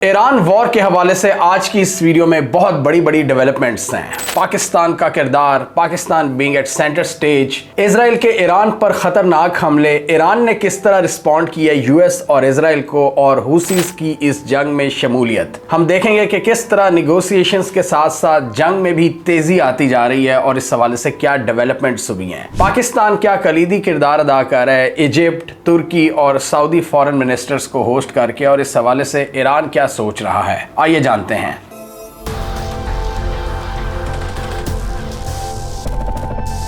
Iran war के हवाले से आज की इस वीडियो में बहुत बड़ी बड़ी डेवलपमेंट्स हैं। पाकिस्तान का किरदार, Pakistan being at centre stage, Israel के ईरान पर खतरनाक हमले, ईरान ने किस तरह रिस्पॉन्ड किया यूएस और इजराइल को, और हुसीज की इस जंग में शमूलियत। हम देखेंगे कि किस तरह निगोशिएशंस के साथ साथ जंग में भी तेजी आती जा रही है और इस हवाले से क्या डेवलपमेंट्स हुई हैं। पाकिस्तान क्या कलीदी किरदार अदा कर रहा है इजिप्ट, तुर्की और सऊदी फॉरेन मिनिस्टर्स को होस्ट करके, और इस हवाले से ईरान क्या सोच रहा है, आइए जानते हैं।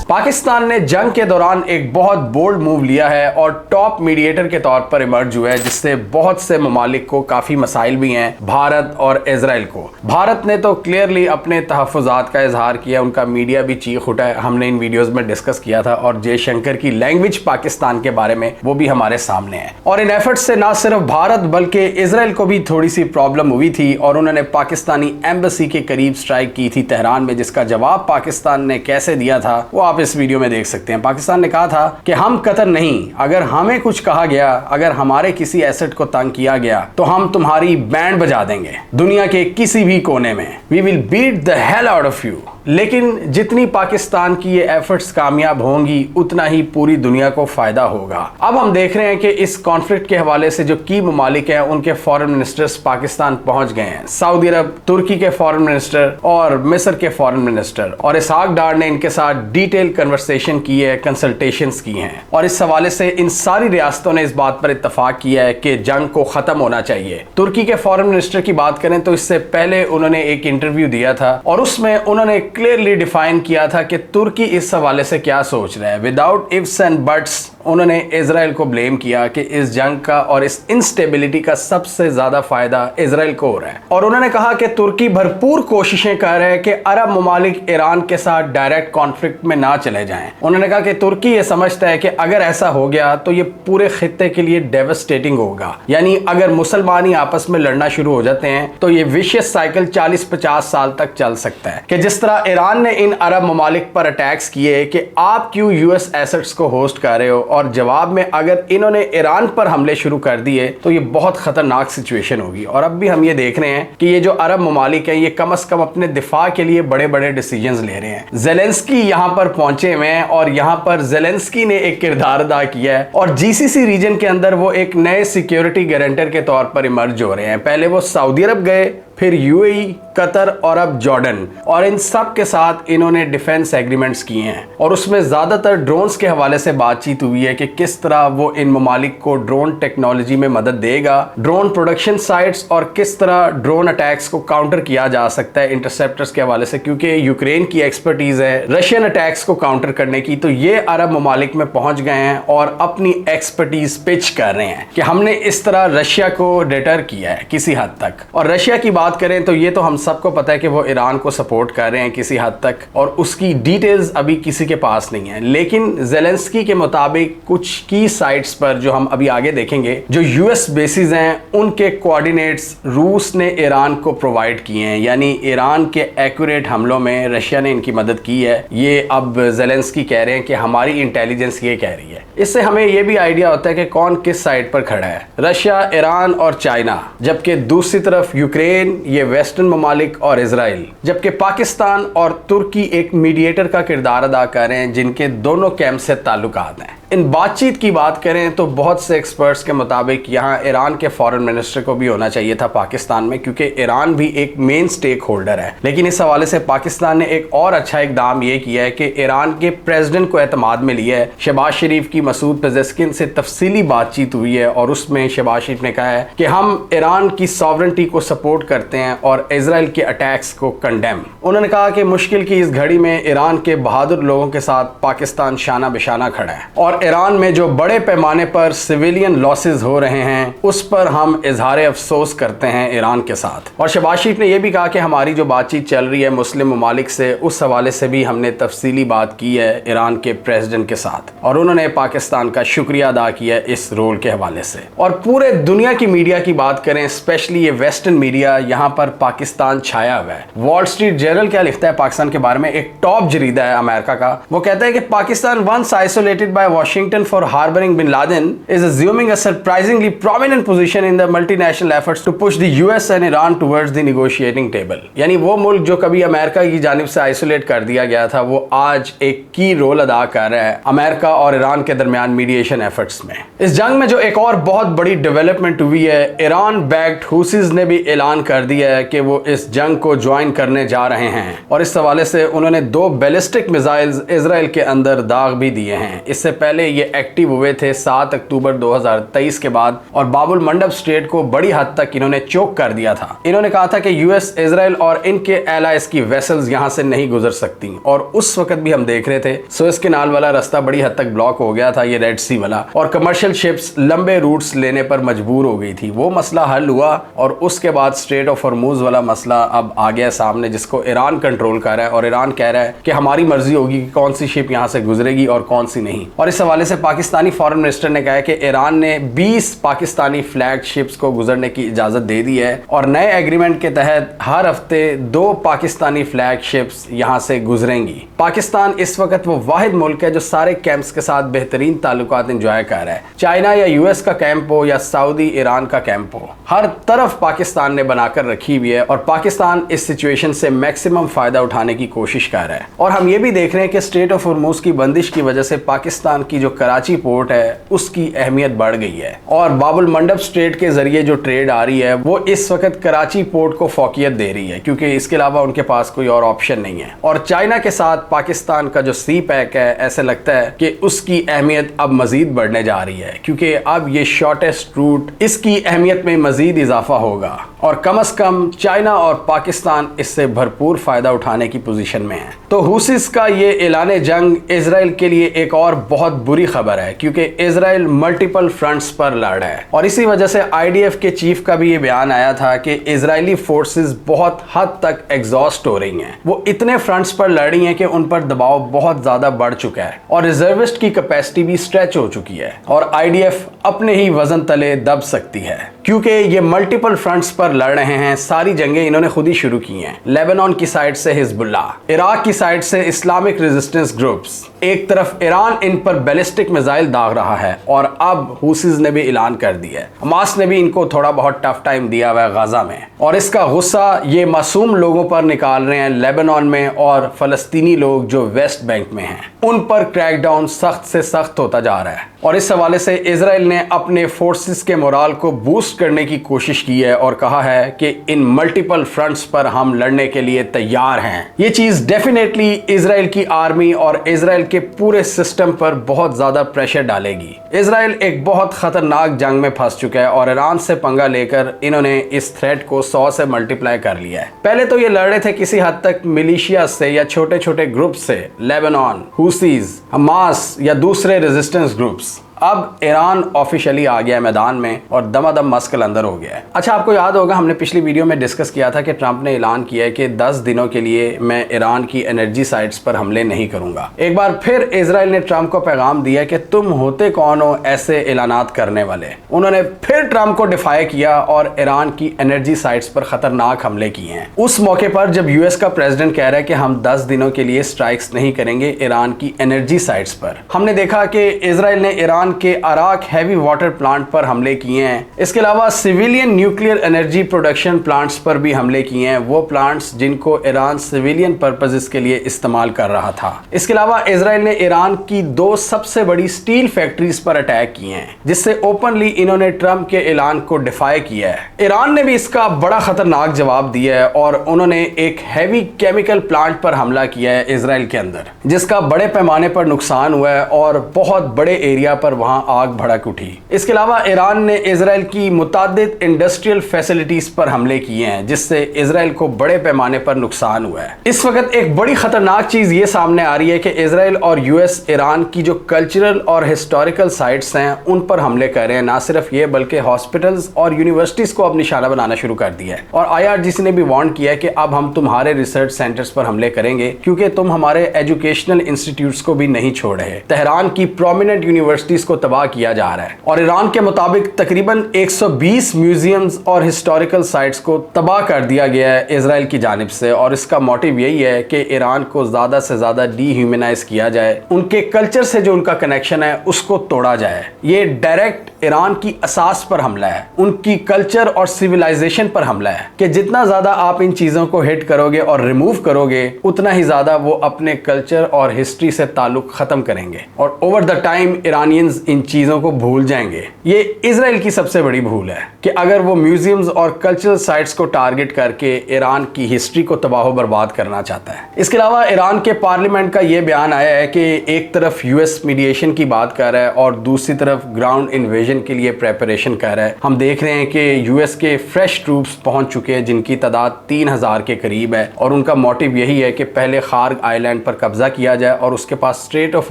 पाकिस्तान ने जंग के दौरान एक बहुत बोल्ड मूव लिया है और टॉप मीडिएटर के तौर पर इमर्ज हुआ है, जिससे बहुत से ममालिक को काफी मसाइल भी हैं, भारत और इजराइल को। भारत ने तो क्लियरली अपने तहफ़्फ़ुज़ात का इजहार किया, उनका मीडिया भी चीख उठा है, हमने इन वीडियोस में डिस्कस किया था, और जयशंकर की लैंग्वेज पाकिस्तान के बारे में वो भी हमारे सामने है। और इन एफर्ट्स से ना सिर्फ भारत बल्कि इजराइल को भी थोड़ी सी प्रॉब्लम हुई थी और उन्होंने पाकिस्तानी एम्बेसी के करीब स्ट्राइक की थी तेहरान में, जिसका जवाब पाकिस्तान ने कैसे दिया था वो आप इस वीडियो में देख सकते हैं। पाकिस्तान ने कहा था कि हम कतर नहीं, अगर हमें कुछ कहा गया, अगर हमारे किसी एसेट को तंग किया गया तो हम तुम्हारी बैंड बजा देंगे दुनिया के किसी भी कोने में। We will beat the hell out of you. लेकिन जितनी पाकिस्तान की ये एफर्ट्स कामयाब होंगी उतना ही पूरी दुनिया को फायदा होगा। अब हम देख रहे हैं कि इस कॉन्फ्लिक्ट के हवाले से जो की ममालिक हैं उनके फॉरेन मिनिस्टर्स पाकिस्तान पहुंच गए हैं। सऊदी अरब, तुर्की के फॉरेन मिनिस्टर और मिस्र के फॉरेन मिनिस्टर, और इसहाक डार ने इनके साथ डिटेल कन्वर्सेशन की है, कंसल्टेशंस की हैं, और इस हवाले से इन सारी रियासतों ने इस बात पर इत्तफाक किया है कि जंग को खत्म होना चाहिए। तुर्की के फॉरेन मिनिस्टर की बात करें तो इससे पहले उन्होंने एक इंटरव्यू दिया था और उसमें उन्होंने क्लियरली डिफाइन किया था कि तुर्की इस हवाले से क्या सोच रहा है। विदाउट इफ्स एंड बट्स उन्होंने इजराइल को ब्लेम किया कि इस जंग का और इस इंस्टेबिलिटी का सबसे ज्यादा फायदा इजराइल को हो रहा है, और उन्होंने कहा कि तुर्की भरपूर कोशिशें कर रहे हैं कि अरब ममालिक ईरान के साथ डायरेक्ट कॉन्फ्लिक्ट में ना चले जाएं। उन्होंने कहा कि तुर्की ये समझता है कि अगर ऐसा हो गया तो ये पूरे खित्ते के लिए डेवस्टेटिंग होगा, यानी अगर मुसलमान ही आपस में लड़ना शुरू हो जाते हैं तो ये विशियस साइकिल 40-50 साल तक चल सकता है। कि जिस तरह ईरान ने इन अरब ममालिक पर अटैक्स किए कि आप क्यों यूएस एसेट्स को होस्ट कर रहे हो, और जवाब में अगर इन्होंने ईरान पर हमले शुरू कर दिए तो ये बहुत खतरनाक सिचुएशन होगी। और अब भी हम ये देख रहे हैं कि ये जो अरब ममालिक हैं ये कम से कम अपने दिफा के लिए बड़े बड़े डिसीजंस ले रहे हैं। ज़ेलेंस्की यहाँ पर पहुंचे हुए हैं और यहाँ पर ज़ेलेंस्की ने एक किरदार अदा किया है, और जीसीसी रीजन के अंदर वो एक नए सिक्योरिटी गारंटर के तौर पर इमर्ज हो रहे हैं। पहले वो सऊदी अरब गए, फिर यूएई, कतर और अब जॉर्डन, और इन सब के साथ इन्होंने डिफेंस एग्रीमेंट्स किए हैं, और उसमें ज्यादातर ड्रोन्स के हवाले से बातचीत हुई है कि किस तरह वो इन ममालिक को ड्रोन टेक्नोलॉजी में मदद देगा, ड्रोन प्रोडक्शन साइट्स, और किस तरह ड्रोन अटैक्स को काउंटर किया जा सकता है इंटरसेप्टर्स के हवाले से, क्योंकि यूक्रेन की एक्सपर्टीज है रशियन अटैक्स को काउंटर करने की। तो ये अरब ममालिक में पहुंच गए हैं और अपनी एक्सपर्टीज पिच कर रहे हैं कि हमने इस तरह रशिया को डिटर किया है किसी हद तक। और रशिया की बात करें तो ये तो हम सबको पता है कि वो ईरान को सपोर्ट कर रहे हैं किसी हद तक, और उसकी डिटेल्स अभी किसी के पास नहीं है। लेकिन ज़ेलेंस्की के मुताबिक कुछ की साइट्स पर जो हम अभी आगे देखेंगे, जो यूएस बेसिस हैं उनके कोऑर्डिनेट्स रूस ने ईरान को प्रोवाइड किए हैं, यानी ईरान के एक्यूरेट हमलों में रशिया ने इनकी मदद की है। ये अब ज़ेलेंस्की कह रहे हैं कि हमारी इंटेलिजेंस ये कह रही है। इससे हमें ये भी आइडिया होता है कि कौन किस साइड पर खड़ा है, रशिया, ईरान और चाइना, जबकि दूसरी तरफ यूक्रेन, ये वेस्टर्न ममालिक और इजराइल, जबकि पाकिस्तान और तुर्की एक मीडिएटर का किरदार अदा कर रहे हैं जिनके दोनों कैंप से ताल्लुकात हैं। इन बातचीत की बात करें तो बहुत से एक्सपर्ट्स के मुताबिक यहाँ ईरान के फॉरेन मिनिस्टर को भी होना चाहिए था पाकिस्तान में, क्योंकि ईरान भी एक मेन स्टेक होल्डर है। लेकिन इस हवाले से पाकिस्तान ने एक और अच्छा इकदाम ये किया है कि ईरान के प्रेसिडेंट को एतमाद में लिया है। शहबाज शरीफ की मसूद पेजेस्किन से तफसीली बातचीत हुई है और उसमें शहबाज शरीफ ने कहा है कि हम ईरान की सॉवरेंटी को सपोर्ट करते हैं और इजराइल के अटैक्स को कंडेम। उन्होंने कहा कि मुश्किल की इस घड़ी में ईरान के बहादुर लोगों के साथ पाकिस्तान शाना बिशाना खड़ा है, और ईरान में जो बड़े पैमाने पर सिविलियन लॉसेस हो रहे हैं उस पर हम इजहार अफसोस करते हैं ईरान के साथ। और शहबाज शरीफ ने यह भी कहा कि हमारी जो बातचीत चल रही है मुस्लिम ममालिक से, उस हवाले से भी हमने तफसीली बात की है ईरान के प्रेसिडेंट के साथ, और उन्होंने पाकिस्तान का शुक्रिया अदा किया इस रोल के हवाले से। और पूरे दुनिया की मीडिया की बात करें, स्पेशली ये वेस्टर्न मीडिया, यहाँ पर पाकिस्तान छाया हुआ है। वॉल स्ट्रीट जर्नल क्या लिखता है पाकिस्तान के बारे में, एक टॉप जरीदा है अमेरिका का, वो कहता है कि Pakistan once isolated by Washington for harboring bin Laden is assuming a surprisingly prominent position in the multinational efforts to push the US and Iran towards the negotiating table. यानी वो मुल्क जो कभी अमेरिका की जानिब से आइसोलेट कर दिया गया था, वो आज एक की रोल अदा कर रहा है अमेरिका और ईरान के दरमियान मीडिएशन एफर्ट्स में। इस जंग में जो एक और बहुत बड़ी डेवलपमेंट हुई है, ईरान बैक्ड हुसीज ने भी ऐलान कर दिया है कि वो इस जंग को ज्वाइन करने जा रहे हैं और इस हवाले से उन्होंने 2 बैलिस्टिक मिसाइल्स इजराइल के अंदर दाग भी दिए हैं। इससे पहले ये एक्टिव हुए थे 7 अक्टूबर 2023 के बाद और बाबुल मंडब स्ट्रेट को बड़ी हद तक इन्होंने चोक कर दिया था। इन्होंने कहा था कि यूएस, इजराइल और इनके एलाइज की वेसल्स यहां से नहीं गुजर सकती और उस वक्त भी हम देख रहे थे सुएज कैनाल वाला रास्ता बड़ी हद तक ब्लॉक हो गया था, ये रेड सी वाला, और कमर्शियल शिप्स लंबे रूट्स लेने पर मजबूर हो गई थी। वो मसला हल हुआ और उसके बाद स्ट्रेट ऑफ हॉर्मूज वाला मसला अब आ गया सामने, जिसको ईरान कंट्रोल कर रहा है और ईरान कह रहा है कि हमारी मर्जी होगी कि कौन सी शिप यहां से गुजरेगी और कौन सी नहीं। और इस हवाले से पाकिस्तानी फॉरेन मिनिस्टर ने कहा है कि ईरान ने 20 पाकिस्तानी फ्लैग शिप्स को गुजरने की इजाजत दे दी है और नए एग्रीमेंट के तहत हर हफ्ते 2 पाकिस्तानी फ्लैग शिप्स यहां से गुजरेंगी। पाकिस्तान इस वक्त वो वाहिद मुल्क है जो सारे कैंप्स के साथ बेहतरीन ताल्लुकात एंजॉय कर रहा है। चाइना या यूएस का कैंप हो या सऊदी ईरान का कैंप हो, हर तरफ पाकिस्तान ने बनाकर रखी हुई है और पाकिस्तान इस सिचुएशन से मैक्सिमम फायदा उठाने की कोशिश कर रहा है। और हम ये भी देख रहे हैं कि स्ट्रेट ऑफ हॉर्मूज की बंदिश की वजह से पाकिस्तान की जो कराची पोर्ट है उसकी अहमियत बढ़ गई है और बाबुल मंडब स्ट्रेट के जरिए जो ट्रेड आ रही है वो इस वक्त कराची पोर्ट को फौकियत दे रही है, क्योंकि इसके अलावा उनके पास कोई और ऑप्शन नहीं है। और चाइना के साथ पाकिस्तान का जो सी पैक है, ऐसे लगता है कि उसकी अहमियत अब मजीद बढ़ने जा रही है, क्योंकि अब ये शॉर्टेस्ट रूट, इसकी अहमियत में मजीद इजाफा होगा और कम से कम चाइना और पाकिस्तान इससे भरपूर फायदा उठाने की पोजीशन में है। तो हुसीज का ये ऐलान जंग इजराइल के लिए एक और बहुत बुरी खबर है, क्योंकि इजराइल मल्टीपल फ्रंट्स पर लड़ रहा है और इसी वजह से आईडीएफ के चीफ का भी ये बयान आया था कि इजरायली फोर्सेस बहुत हद तक एग्जॉस्ट हो रही हैं। वो इतने फ्रंट्स पर लड़ रही हैं कि उन पर दबाव बहुत ज्यादा बढ़ चुका है और रिजर्विस्ट की कैपेसिटी भी स्ट्रेच हो चुकी है और आईडीएफ अपने ही वजन तले दब सकती है, क्योंकि ये मल्टीपल फ्रंट्स पर लड़ रहे हैं। सारी जंगें इन्होंने खुद ही शुरू की हैं। लेबनान की साइड से हिजबुल्लाह, इराक की साइड से इस्लामिक रेजिस्टेंस ग्रुप्स, एक तरफ ईरान इन पर बैलिस्टिक मिसाइल दाग रहा है और अब हुसीज ने भी ऐलान कर दिया है। हमास ने भी इनको थोड़ा बहुत टफ टाइम दिया हुआ है गाजा में और इसका गुस्सा ये मासूम लोगों पर निकाल रहे हैं लेबनान में, और फलस्तीनी लोग जो वेस्ट बैंक में हैं उन पर क्रैकडाउन सख्त से सख्त होता जा रहा है। और इस हवाले से इजराइल ने अपने फोर्सेस के मोराल को बूस्ट करने की कोशिश की है और कहा है कि इन मल्टीपल फ्रंट्स पर हम लड़ने के लिए तैयार हैं। ये चीज डेफिनेटली इजराइल की आर्मी और इजराइल के पूरे सिस्टम पर बहुत ज्यादा प्रेशर डालेगी। इजराइल एक बहुत खतरनाक जंग में फंस चुका है और ईरान से पंगा लेकर इन्होंने इस थ्रेट को 100 से मल्टीप्लाई कर लिया है। पहले तो ये लड़ रहे थे किसी हद तक मिलिशिया से या छोटे छोटे ग्रुप से, लेबनान, हुसीज, हमास या दूसरे रेजिस्टेंस ग्रुप्स। अब ईरान ऑफिशियली आ गया है मैदान में और दमादम मस्कल अंदर हो गया है। अच्छा, आपको याद होगा हमने पिछली वीडियो में डिस्कस किया था कि ट्रंप ने ऐलान किया है कि 10 दिनों के लिए मैं ईरान की एनर्जी साइट्स पर हमले नहीं करूंगा। एक बार फिर इजराइल ने ट्रंप को पैगाम दिया कि तुम होते कौन हो ऐसे ऐलानात करने वाले। उन्होंने फिर ट्रंप को डिफाई किया और ईरान की एनर्जी साइट्स पर खतरनाक हमले किए हैं। उस मौके पर जब यूएस का प्रेसिडेंट कह रहा है कि हम 10 दिनों के लिए स्ट्राइक्स नहीं करेंगे ईरान की एनर्जी साइट्स पर, हमने देखा कि इजराइल ने ईरान के अराक हैवी वाटर प्लांट पर हमले किए हैं। इसके अलावा civilian nuclear energy production plants पर भी हमले किए हैं, वो प्लांट्स जिनको ईरान सिविलियन पर्पसेस के लिए इस्तेमाल कर रहा था। इसके अलावा इजराइल ने ईरान की 2 सबसे बड़ी स्टील फैक्ट्रीज पर अटैक किए हैं, जिससे ओपनली इन्होंने ट्रंप के ऐलान को डिफाई किया है। ईरान ने भी इसका बड़ा खतरनाक जवाब दिया है और उन्होंने एक हैवी केमिकल प्लांट पर हमला किया है इजराइल के अंदर, जिसका बड़े पैमाने पर नुकसान हुआ है और बहुत बड़े एरिया पर वहां आग भड़क उठी। इसके अलावा ईरान ने इजराइल की मुतादिद इंडस्ट्रियल फैसिलिटीज पर हमले किए हैं, जिससे इजराइल को बड़े पैमाने पर नुकसान हुआ है। इस वक्त एक बड़ी खतरनाक चीज ये सामने आ रही है कि इजराइल और यूएस ईरान की जो कल्चरल और हिस्टोरिकल साइट्स हैं उन पर हमले कर रहे हैं। ना सिर्फ ये बल्कि हॉस्पिटल्स और यूनिवर्सिटीज को अब निशाना बनाना शुरू कर दिया है और आईआरजीसी ने भी वार्न किया है कि अब हम तुम्हारे रिसर्च सेंटर्स पर हमले करेंगे, क्योंकि तुम हमारे एजुकेशनल इंस्टीट्यूट्स को भी नहीं छोड़ रहे। तेहरान की प्रोमिनेंट यूनिवर्सिटी चीज को तबाह किया जा रहा है। और ईरान के मुताबिक तकरीबन 120 म्यूजियम्स और हिस्टोरिकल साइट्स को तबाह कर दिया गया है इजराइल की जानिब से, और इसका मोटिव यही है कि ईरान को ज्यादा से ज्यादा डीह्यूमनाइज किया जाए, उनके कल्चर से जो उनका कनेक्शन है उसको तोड़ा जाए। ये डायरेक्ट ईरान की असास पर हमला है, उनकी कल्चर और सिविलाइजेशन पर हमला है कि जितना ज्यादा आप इन चीजों को हिट करोगे और रिमूव करोगे उतना ही ज्यादा वो अपने कल्चर और हिस्ट्री से ताल्लुक खत्म करेंगे, और ओवर द टाइम ईरानियंस इन चीजों को भूल जाएंगे। ये इजराइल की सबसे बड़ी भूल है कि अगर वो म्यूजियम्स और कल्चरल साइट्स को टारगेट करके ईरान की हिस्ट्री को तबाह बर्बाद करना चाहता है। इसके अलावा ईरान के पार्लियामेंट का ये बयान आया है कि एक तरफ यूएस मीडिएशन की बात कर रहा है और दूसरी तरफ ग्राउंड इन्वेजन के लिए प्रेपरेशन कर रहा है। हम देख रहे हैं कि यूएस के फ्रेश ट्रूप्स पहुंच चुके हैं जिनकी तादाद 3000 के करीब है, और उनका मोटिव यही है कि पहले खार्ग आइलैंड पर कब्जा किया जाए और उसके पास स्ट्रेट ऑफ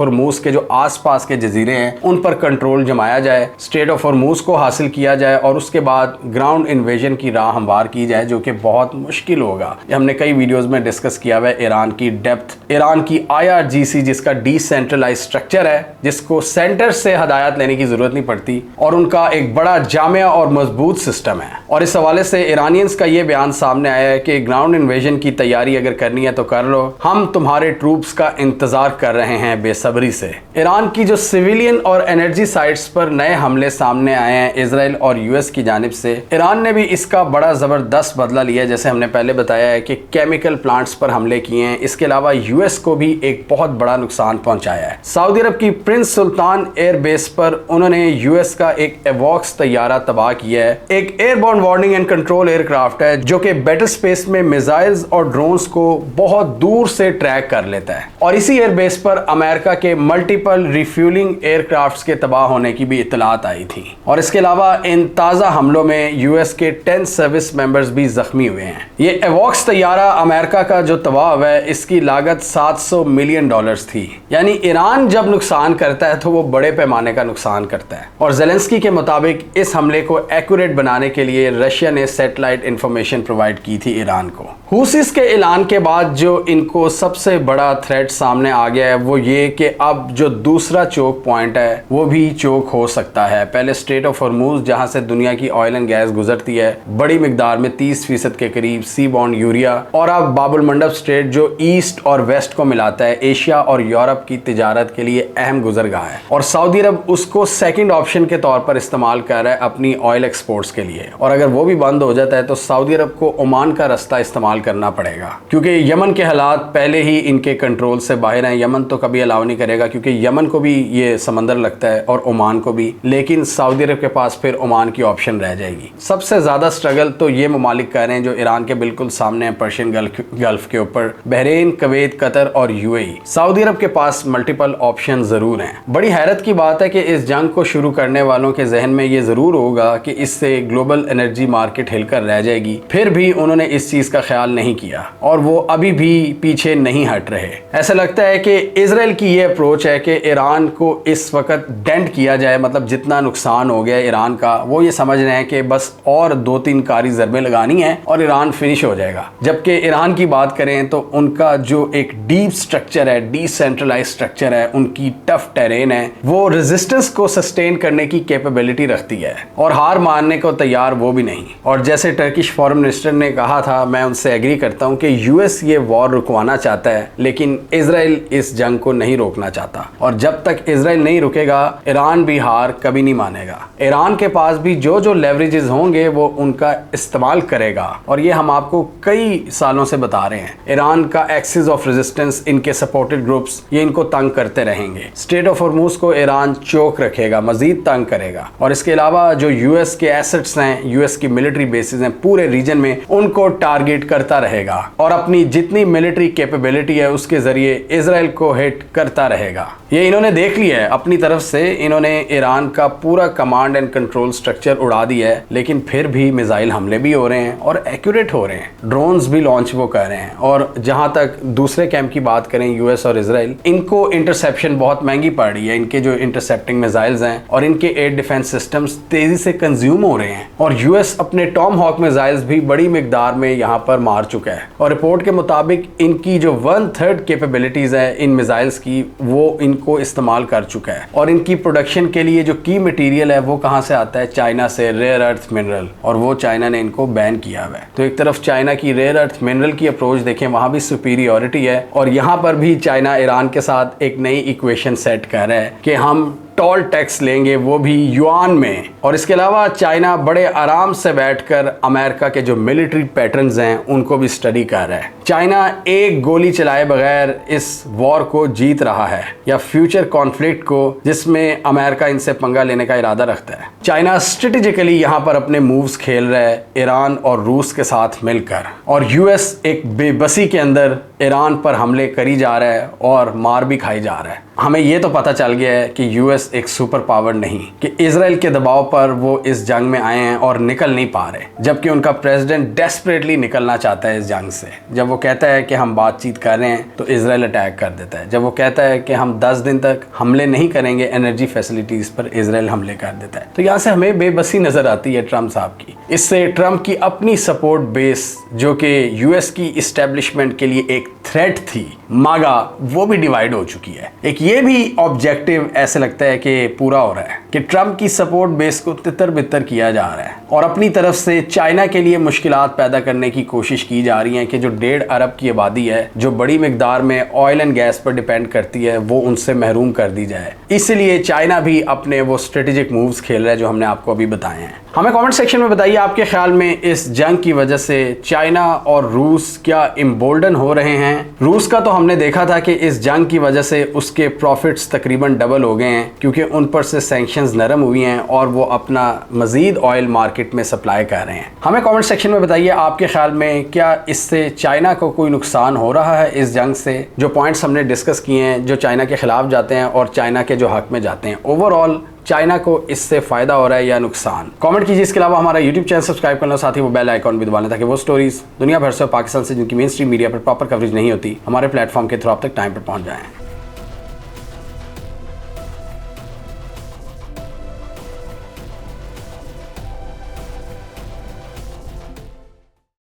हॉर्मूज के जो आसपास के जजीरे हैं उन पर कंट्रोल जमाया जाए, स्ट्रेट ऑफ हॉर्मूज को हासिल किया जाए और उसके बाद ग्राउंड इन्वेजन की राह हमवार की जाए, जो कि बहुत मुश्किल होगा। ये हमने कई वीडियोस में डिस्कस किया हुआ है। ईरान की डेप्थ, ईरान की IRGC जिसका डिसेंट्रलाइज स्ट्रक्चर है, जिसको सेंटर से हदायत लेने की जरूरत नहीं पड़ती, और उनका एक बड़ा जामिया और मजबूत सिस्टम है। और इस हवाले से ईरानियंस का ये बयान सामने आया है कि ग्राउंड इन्वेजन की तैयारी अगर करनी है तो कर लो, हम तुम्हारे ट्रूप्स का इंतजार कर रहे हैं बेसब्री से। ईरान की जो सिविलियन और एनर्जी साइट्स पर नए हमले सामने आए हैं इजराइल और यूएस की जानिब से, ईरान ने भी इसका बड़ा जबरदस्त बदला लिया। जैसे हमने पहले बताया है कि केमिकल प्लांट्स पर हमले किए हैं। इसके अलावा यूएस को भी एक बहुत बड़ा नुकसान पहुंचाया है। सऊदी अरब की प्रिंस सुल्तान एयर बेस पर उन्होंने यूएस का एक एवॉक्स तैयारा तबाह किया है। एक airborne warning and control aircraft है जो कि बैटल स्पेस में मिसाइल्स और ड्रोन्स को बहुत दूर से ट्रैक कर लेता है। और इसी एयरबेस पर अमेरिका के मल्टीपल रिफ्यूलिंग एयरक्राफ्ट्स के तबाह होने की भी इत्तलात आई थी। और इसके अलावा इन ताज़ा हमलों में यूएस के 10 सर्विस मेंबर्स भी जख्मी हुए हैं। ये एवॉक्स तैयारा अमेरिका का जो तबाह हुआ है इसकी लागत $700 मिलियन थी। यानी ईरान जब नुकसान करता है तो वो बड़े पैमाने का नुकसान करता है। और ज़ेलेंस्की के मुताबिक इस हमले को एक्यूरेट बनाने के लिए रशिया ने सैटेलाइट इंफॉर्मेशन प्रोवाइड की थी ईरान को। हुसीस के ऐलान के बाद जो इनको सबसे बड़ा थ्रेट सामने आ गया है वो ये कि अब जो दूसरा चोक पॉइंट है वो भी चोक हो सकता है। पहले स्ट्रेट ऑफ हॉर्मूज जहां से दुनिया की ऑयल एंड गैस गुजरती है बड़ी मिकदार में 30% के करीब सी बॉन्ड यूरिया, और अब बाबुल मंडब स्ट्रेट जो ईस्ट और वेस्ट को मिलाता है, एशिया और यूरोप की तिजारत के लिए अहम गुजरगाह है। और सऊदी अरब उसको सेकंड ऑप्शन के तौर पर इस्तेमाल कर रहा है अपनी ऑयल एक्सपोर्ट्स के लिए। और अगर वो भी बंद हो जाता है तो सऊदी अरब को ओमान का रास्ता इस्तेमाल करना पड़ेगा, क्योंकि यमन के हालात पहले ही इनके कंट्रोल से बाहर हैं। यमन तो कभी अलाउ नहीं करेगा क्योंकि यमन को भी ये समंदर लगता है और ओमान को भी, लेकिन सऊदी अरब के पास फिर ओमान की ऑप्शन रह जाएगी। सबसे ज्यादा स्ट्रगल तो ये ममालिक कर रहे हैं जो ईरान के बिल्कुल सामने है, पर्शियन गल्फ के ऊपर, बहरीन, कुवैत, कतर और यूएई। सऊदी अरब के पास मल्टीपल ऑप्शन जरूर हैं। बड़ी हैरत की बात है कि इस जंग को शुरू करने वालों के जहन में ये जरूर होगा कि इससे ग्लोबल एनर्जी मार्केट हिलकर रह जाएगी, फिर भी उन्होंने इस चीज का ख्याल नहीं किया और वो अभी भी पीछे नहीं हट रहे। ऐसा लगता है कि इजराइल की ये अप्रोच है कि ईरान को इस वक्त डेंट किया जाए, मतलब जितना नुकसान हो गया ईरान का वो ये समझ रहे हैं कि बस और 2-3 कारी ज़रबें लगानी है और ईरान फिनिश हो जाएगा। जबकि ईरान की बात करें तो उनका जो एक डीप स्ट्रक्चर है, डिसेंट्रलाइज स्ट्रक्चर है, उनकी टफ टेरेन है, वो रेजिस्टेंस को सस्टेन करने की कैपेबिलिटी रखती है और हार मानने को तैयार वो भी नहीं। और जैसे टर्किश फॉरेन मिनिस्टर ने कहा था, मैं उनसे एग्री करता हूं कि यूएस ये वॉर रुकवाना चाहता है लेकिन इजराइल इस जंग को नहीं रोकना चाहता, और जब तक इजराइल नहीं रुकेगा ईरान भी हार कभी नहीं मानेगा। ईरान के पास भी जो जो लेवरेजेस होंगे वो उनका इस्तेमाल करेगा, और ये हम आपको कई सालों से बता रहे हैं। ईरान का एक्सिस ऑफ रेजिस्टेंस, इनके सपोर्टेड ग्रुप्स, ये इनको तंग करते रहेंगे। स्ट्रेट ऑफ हॉर्मूज को ईरान चोक रखेगा, मजीद तंग करेगा, और इसके अलावा जो यूएस के एसेट्स हैं, यूएस की मिलिट्री बेसिस हैं पूरे रीजन में, उनको टारगेट करता रहेगा और अपनी जितनी मिलिट्री कैपेबिलिटी है उसके जरिए इजराइल को हिट करता रहेगा। ये इन्होंने देख लिया है अपनी तरफ से, इन्होंने ईरान का पूरा कमांड एंड कंट्रोल स्ट्रक्चर उड़ा दिया है, लेकिन फिर भी मिसाइल हमले भी हो रहे हैं और एक्यूरेट हो रहे हैं, ड्रोन्स भी लॉन्च वो कर रहे हैं। और जहां तक दूसरे कैंप की बात करें, यूएस और इजराइल, इनको इंटरसेप्शन बहुत महंगी पड़ रही है। इनके जो इंटरसेप्टिंग मिसाइल्स हैं और इनके एयर डिफेंस सिस्टम्स तेजी से कंज्यूम हो रहे हैं और यूएस अपने टॉम हॉक मिसाइल्स भी बड़ी मिकदार में यहाँ पर मार चुका है और रिपोर्ट के मुताबिक इनकी जो 1/3 कैपेबिलिटीज है इन मिसाइल्स की वो इनको इस्तेमाल कर चुका है। और इनकी प्रोडक्शन के लिए जो की मटेरियल है वो कहाँ से आता है? चाइना से, रेयर अर्थ मिनरल, और वो चाइना ने इनको बैन किया हुआ है। तो एक तरफ चाइना की रेयर अर्थ मिनरल की अप्रोच देखें, वहां भी सुपीरियॉरिटी है और यहाँ पर भी चाइना ईरान के साथ एक नई इक्वेशन सेट कर रहा है कि हम टोल टैक्स लेंगे, वो भी युआन में। और इसके अलावा चाइना बड़े आराम से बैठकर अमेरिका के जो मिलिट्री पैटर्न्स हैं उनको भी स्टडी कर रहा है। चाइना एक गोली चलाए बगैर इस वॉर को जीत रहा है या फ्यूचर कॉन्फ्लिक्ट को जिसमें अमेरिका इनसे पंगा लेने का इरादा रखता है। चाइना स्ट्रेटेजिकली यहाँ पर अपने मूव्स खेल रहा है ईरान और रूस के साथ मिलकर, और यूएस एक बेबसी के अंदर ईरान पर हमले करी जा रहा है और मार भी खाई जा रहा है। हमें ये तो पता चल गया है कि यूएस एक सुपर पावर नहीं, कि इजराइल के दबाव पर वो इस जंग में आए हैं और निकल नहीं पा रहे, जबकि उनका प्रेसिडेंट डेस्परेटली निकलना चाहता है इस जंग से। जब वो कहता है कि हम बातचीत कर रहे हैं तो इजराइल अटैक कर देता है। जब वो कहता है कि हम 10 दिन तक हमले नहीं करेंगे एनर्जी फैसिलिटीज पर, इजराइल हमले कर देता है। तो यहाँ से हमें बेबसी नजर आती है ट्रम्प साहब की। इससे ट्रम्प की अपनी सपोर्ट बेस जो कि यूएस की इस्टेब्लिशमेंट के लिए एक थ्रेट थी, मागा, वो भी डिवाइड हो चुकी है। एक ये भी ऑब्जेक्टिव ऐसे लगता है कि पूरा हो रहा है कि ट्रम्प की सपोर्ट बेस को तितर बितर किया जा रहा है और अपनी तरफ से चाइना के लिए मुश्किलात पैदा करने की कोशिश की जा रही है कि जो 1.5 अरब की आबादी है, जो बड़ी मिकदार में ऑयल एंड गैस पर डिपेंड करती है, वो उनसे महरूम कर दी जाए। इसलिए चाइना भी अपने वो स्ट्रेटेजिक मूव्स खेल रहा है जो हमने आपको अभी बताए हैं। हमें कमेंट सेक्शन में बताइए आपके ख्याल में इस जंग की वजह से चाइना और रूस क्या इम्बोल्डन हो रहे हैं। रूस का तो हमने देखा था कि इस जंग की वजह से उसके प्रॉफिट्स तकरीबन डबल हो गए हैं क्योंकि उन पर से सैंक्शंस नरम हुई हैं और वो अपना मजीद ऑयल मार्केट में सप्लाई कर रहे हैं। हमें कमेंट सेक्शन में बताइए आपके ख्याल में क्या इससे चाइना को कोई नुकसान हो रहा है इस जंग से। जो पॉइंट्स हमने डिस्कस किए हैं, जो चाइना के खिलाफ जाते हैं और चाइना के जो हक में जाते हैं, ओवरऑल चाइना को इससे फायदा हो रहा है या नुकसान? कमेंट कीजिए। इसके अलावा हमारा यूट्यूब चैनल सब्सक्राइब करना, साथ ही वो बेल आइकॉन भी दबा लें ताकि वो स्टोरीज दुनिया भर से, पाकिस्तान से जिनकी मेन स्ट्रीम मीडिया पर प्रॉपर कवरेज नहीं होती, हमारे प्लेटफॉर्म के थ्रू आप तक टाइम पर पहुंच जाएं।